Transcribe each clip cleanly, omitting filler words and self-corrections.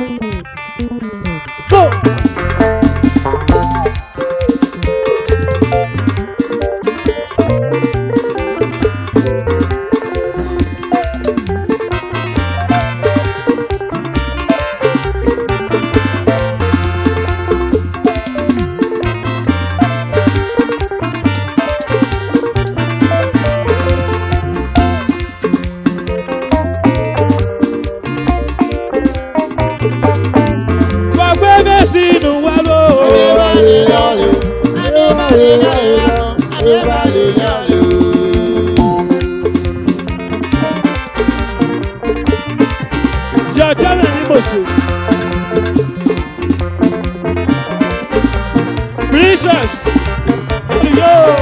Go. Princess, yo.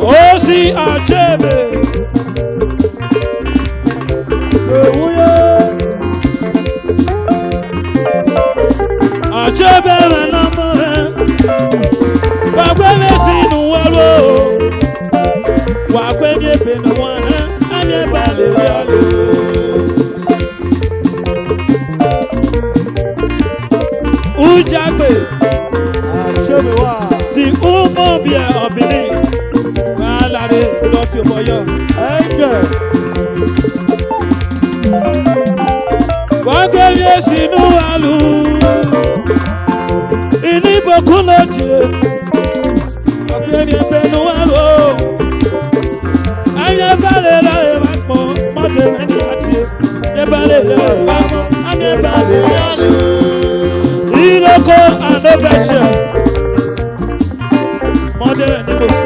Osi achebe. Achebe manamore. Wakwele sinu walo. Wakwenye penu wana. Anye bale yalo. Ujagbe. Achebe wa. Di umo bia obini. Alare lọ́fíò bọ́yọ̀. Wọ́n gbé yé sínú àlù. Ìníbòkún ló jẹ. Wọ́n gbé yé pẹ̀lú àlù. Ayé balẹ̀ láyé wá pọ̀. Mọ́tò mẹ́jọ àti ayé balẹ̀ láyé wá pọ̀. Ayé balẹ̀ láyé. Ìlọ́kọ̀ àdóbẹ̀ṣẹ̀. Mọ́tò ẹni kò sí.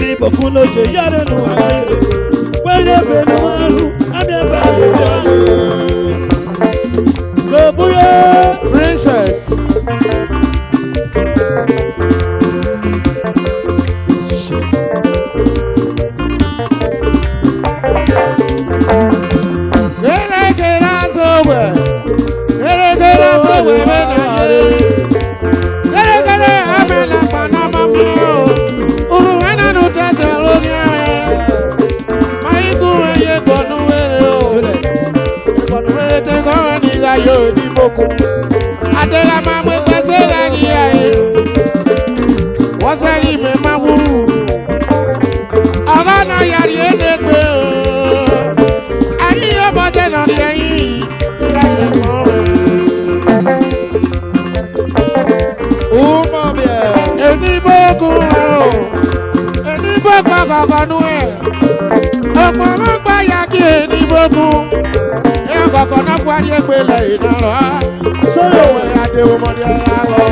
Ìbòkún ló ṣe yára nù àyè pẹ̀lẹ́ pẹ̀lú àrùn àbẹ̀bà ìyàlẹ̀. Lóbúyé princess. Gẹ́gẹ́ sọ̀wẹ̀ gẹ́gẹ́ sọ̀wẹ̀ mẹ́tẹ̀ẹ̀dẹ́ gẹ́gẹ́ abẹ́lẹ̀ panama fún ọ. Yo di boku adela mamwe kwesela ngiyaye wasali me mawu agana yari edegbe ayi obode na leyin yaye more umo bia eni boku agaganu e opo mo gba ya ki eni boku kọ̀kọ́ náà fún adé gbélé ìnáwó sóyò wẹ̀ adéwò mọ́dé aláwọ̀.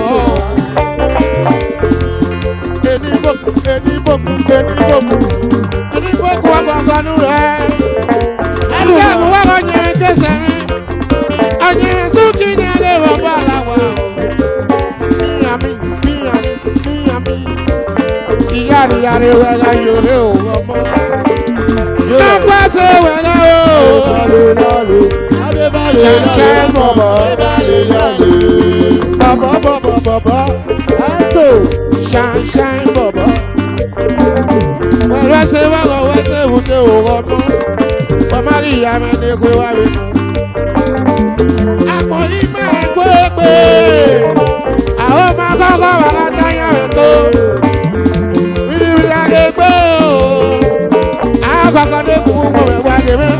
Ení bòkú ọgbọ̀ngbọ̀nù rẹ̀. Ẹgbẹ́ ìwúwọ́ ọ̀nyẹ̀rẹ̀ kẹsẹ̀ mi. Ọ̀nyẹ̀rẹ̀ sókè ní alẹ́ wọ̀ bọ́ àláwọ̀. Míyàmí. Ìyáàrí wẹ̀ la yòrè òwò mọ́. Lọ́gbà ṣe wẹ̀ lọ́wọ́. Shine baba, baba, aso. Shine baba. Wẹ́rẹ́ ṣe wẹ́rọ wẹ́sẹ̀ wùdé òwò mọ́. Bàmá rí ìyá mi ní kó wá rí mọ́. Àpò yìí máa gbé pé àwọn ọmọ akọ́kọ́ wà látàyà rẹ̀ tó. Bìrìbìrì àgbè gbé o. Àwọn akọ́kọ́ dé kú mọ̀ wẹ̀ wá lè mọ́.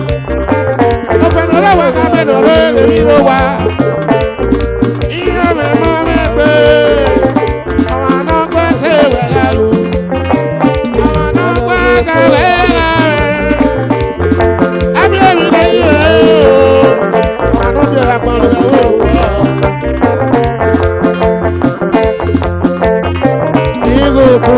Ọ̀fẹ́nulọ́wọ́ kábẹ́nulọ́ èmi ló wá. Ìyá mi mọ́ mi gbé. Ọmọ náà gbé sí ìwé lálù. Ọmọ náà gbé kẹwé rẹ̀. Àbí èmi lè yí rẹ̀ o. Ọmọ náà bí ọ̀pọ̀ lọ́wọ́ wọ̀. Ìgòkú.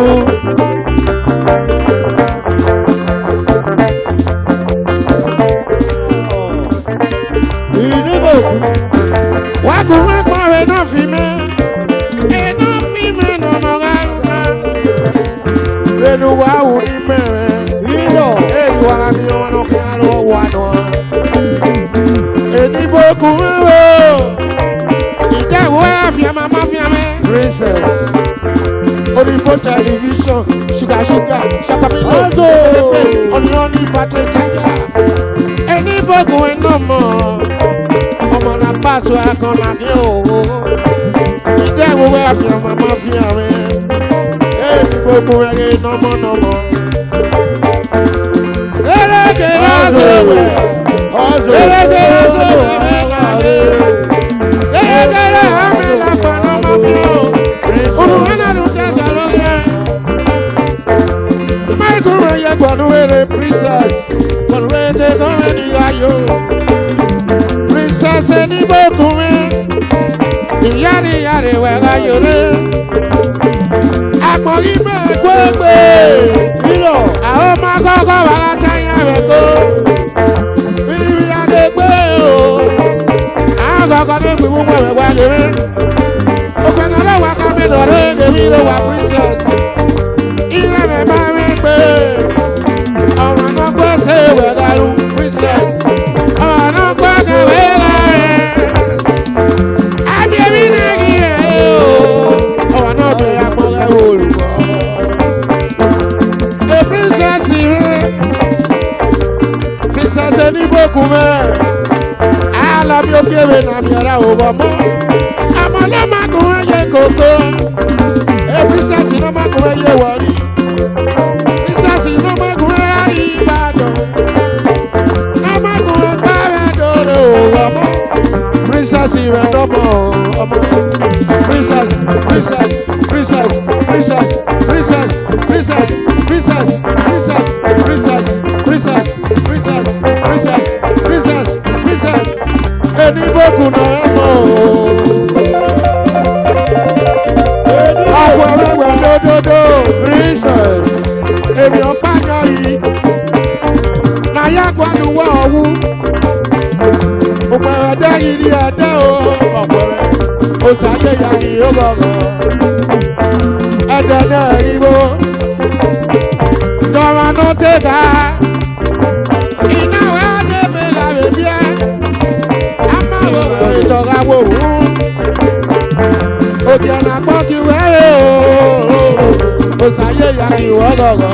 kume kwa eno fime no no garuka. Enu wa unime, ino. Enu wa mi ono kalo wano. Eni boku wo. Ita wa fi mama fi ame. Princess. Olivo television, sugar, chapamilo, onion, butter, tiger. Any book going no more. I'm on a pass where I come and go. Then we have your mama fearing. Any book going no more. Get us princess, princess, any book, yari, where are you? I'm going to go. You know, I hope my God, I go. We are the way. I'm going to go where you are. Open a lot of coming or princess. Even a married bird. I'm not going to say where I am, princess. I'm not going to where I'm getting here. Oh, I'm not there. I'm going to hold the princess here. Princess, any book, I love you, giving I'm your over. I'm a lama going to go. A princess in a man going to worry. Princess in a man going to battle. I'm a going to battle. Princess in a more. Princess, princess, princess, princess, princess, princess, princess, princess, princess, princess, princess, princess, princess. Any book no. Princess, if you're Pagari, Nayakwa the Wawu, Opera Dagi the Adao, Osaya Yagi Ogogo, Adana Ibo, Dora no Tega, Inawa de Bela Bebia, Amawo is Ogawo, Odiana Poki. Osaye yaki wogogo.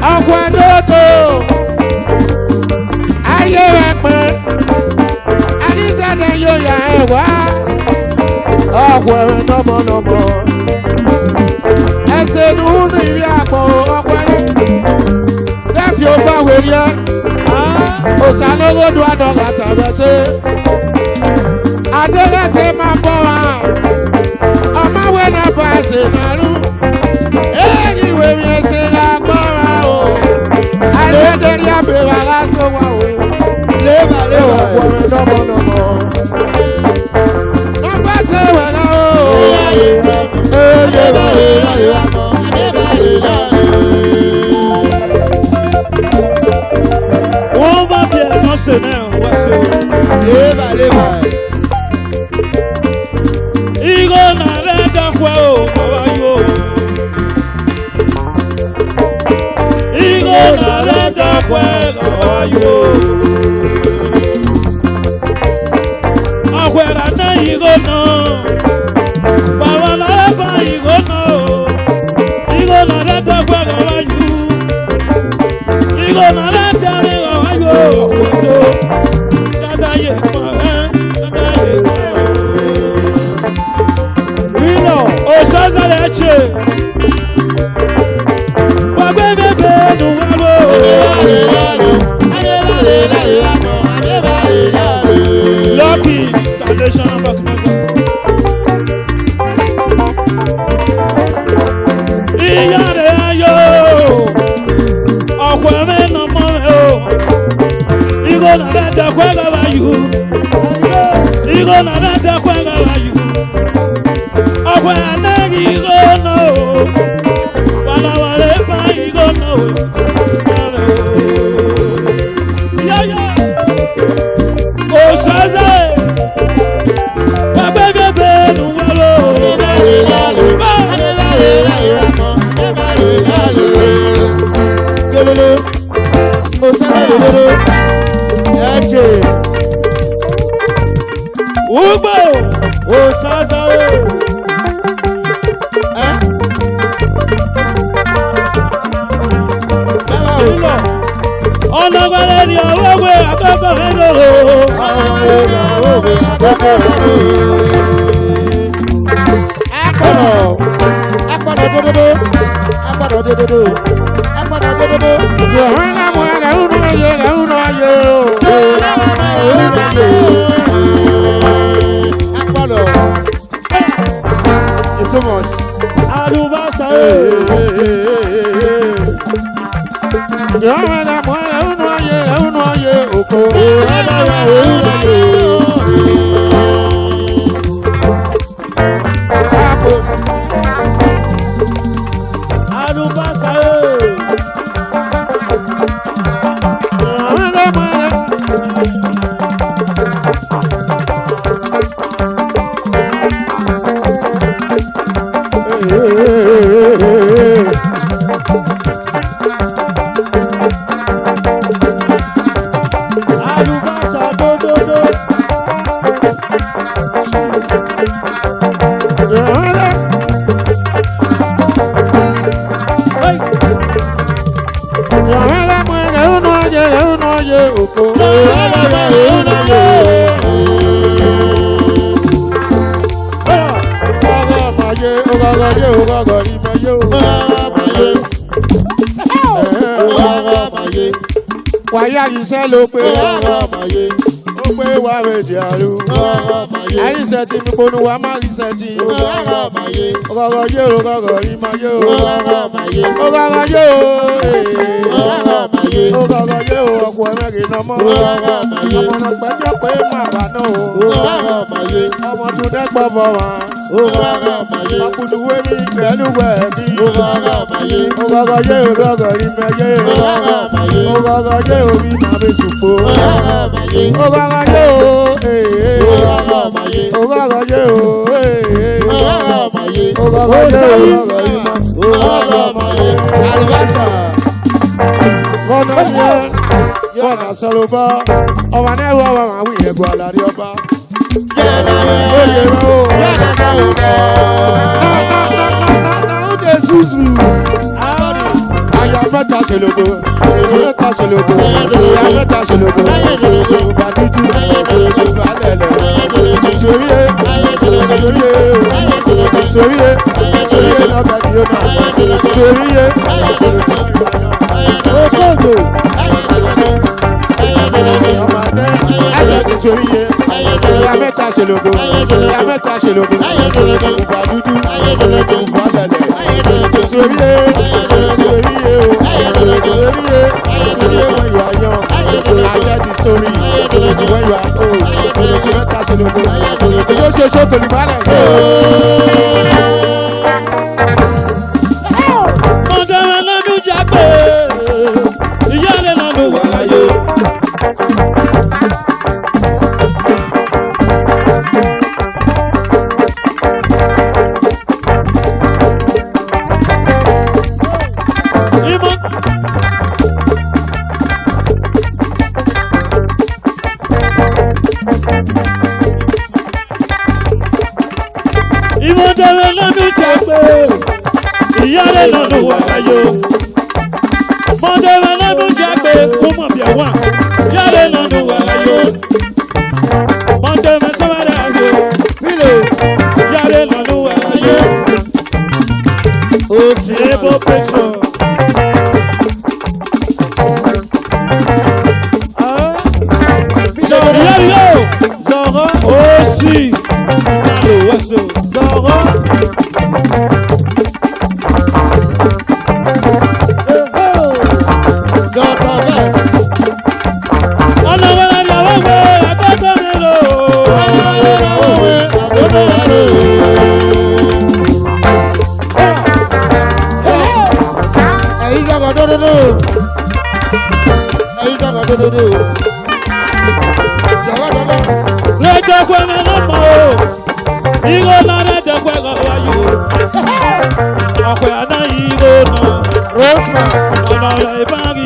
Akwadoto. Aye wepe. Alisa de yo ya ewa. Akwe nomo. Ese nunu ibi akpo akwale. Defi oba weria. Osanogo do adoga sabese. Adele se maboa. When I pass it, anyway, we say, I said, that you have been a last one. No pass Ugbo, Osazare. Ọ̀nà gbọ́dọ̀ ni owó gbé àkókò mẹ́lòó. Too much. Alubasa. Wàyà iṣẹ́ ló pé ó pé wà wèdì àrú. Àyíṣẹ́ tí mi kónú wa máa ríṣẹ́ tí. Ọgọ́gọ́ yé o, ọgọ́gọ́ rí máa yé o. Ọgọ́gọ́ yé o, ọgọ́gọ́ yé o, ọkọ̀ ẹ̀mẹ́rin náà mọ́. Ọmọ náà gbẹ́jọ́ pé máa bà náà o. Ọmọ tún dẹ́gbọ́ bọ̀ wá. Ọkùnrin mi pẹ̀lú wẹ̀ẹ́bí. Ọgọ́gọ́ yé o, ọgọ́gọ́ rí máa yé o. Ọgọ́gọ́ yé o, bí máa bẹ sùpò. Ọgọ́gọ́ yé o, ọgọ́gọ́ yé o, ọgọ́gọ́ yé o, alibasa. Kọ́nà yẹ kọ́nà sọ̀rọ̀ bọ́ ọba náà wọ́n wà máa wí ẹ̀gbọ́n àlàrí ọba. Oyè rẹ̀ o. Náà dé zuzu. Aya mẹ́ta ṣòlògbò, mẹ́ta ṣòlògbò, aya mẹ́ta ṣòlògbò, ìgbà dúdú, ìgbà lẹ̀lẹ̀, sóríye, sóríye, sóríye, sóríye lọ́gà ni yóò náà, sóríye, òkòdò, ọmọdé, ẹsẹ̀ ti sóríye, aya mẹ́ta ṣòlògbò, aya mẹ́ta ṣòlògbò, ìgbà dúdú, ìgbà lẹ̀lẹ̀, sóríye, sóríye o, sóríye when you are young, I tell the story when you are old, mẹ́ta ṣòlògbò, ṣóṣoṣo kò ní balẹ̀. Ọ̀dọ́rọ̀ lọ́dún jágbé, ìyá rẹ̀ lọ́dún wà láyé. Ìmọ̀dẹ̀rẹ̀ lọ́dún jágbé, ìyá rẹ̀ lọ́dún wà láyé. Mọ̀dẹ̀rẹ̀ lọ́dún jágbé, kó mọ̀ bí ẹ̀wọ̀n, ìyá rẹ̀ lọ́dún wà láyé. Mọ̀dẹ̀rẹ̀ sọ́wọ́dẹ̀ àjò, ìyá rẹ̀ lọ́dún wà láyé. Ebo pẹ̀sọ̀. Ìyá yóò zọ̀rọ̀ ó sì máa lò wọ́sọ̀ zọ̀rọ̀. Ọ̀nà wẹ̀rẹ̀ ni àwọn ọmọ akẹ́kọ̀ọ́ mi lò. Ẹ̀yin gbàgbọ́ dódódó. Ẹ̀yin gbàgbọ́ dódódó. Lẹ́jọ́ pé mi ló mọ̀ o, ìgò náà lẹ́jọ́ pé kò wáyé o. Ọ̀pẹ̀ àná ìgò náà, ọ̀nà ọ̀rọ̀ ìbáraẹ̀.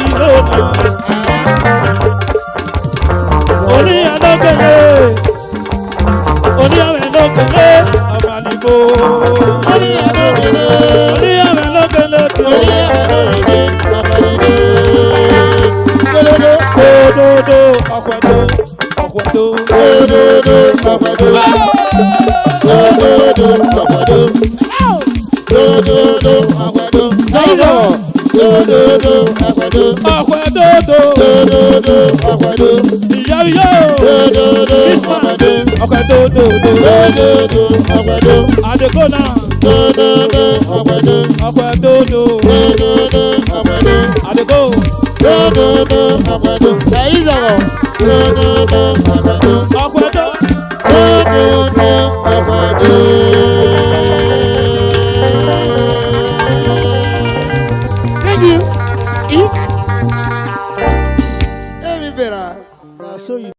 Thank you. Let me better.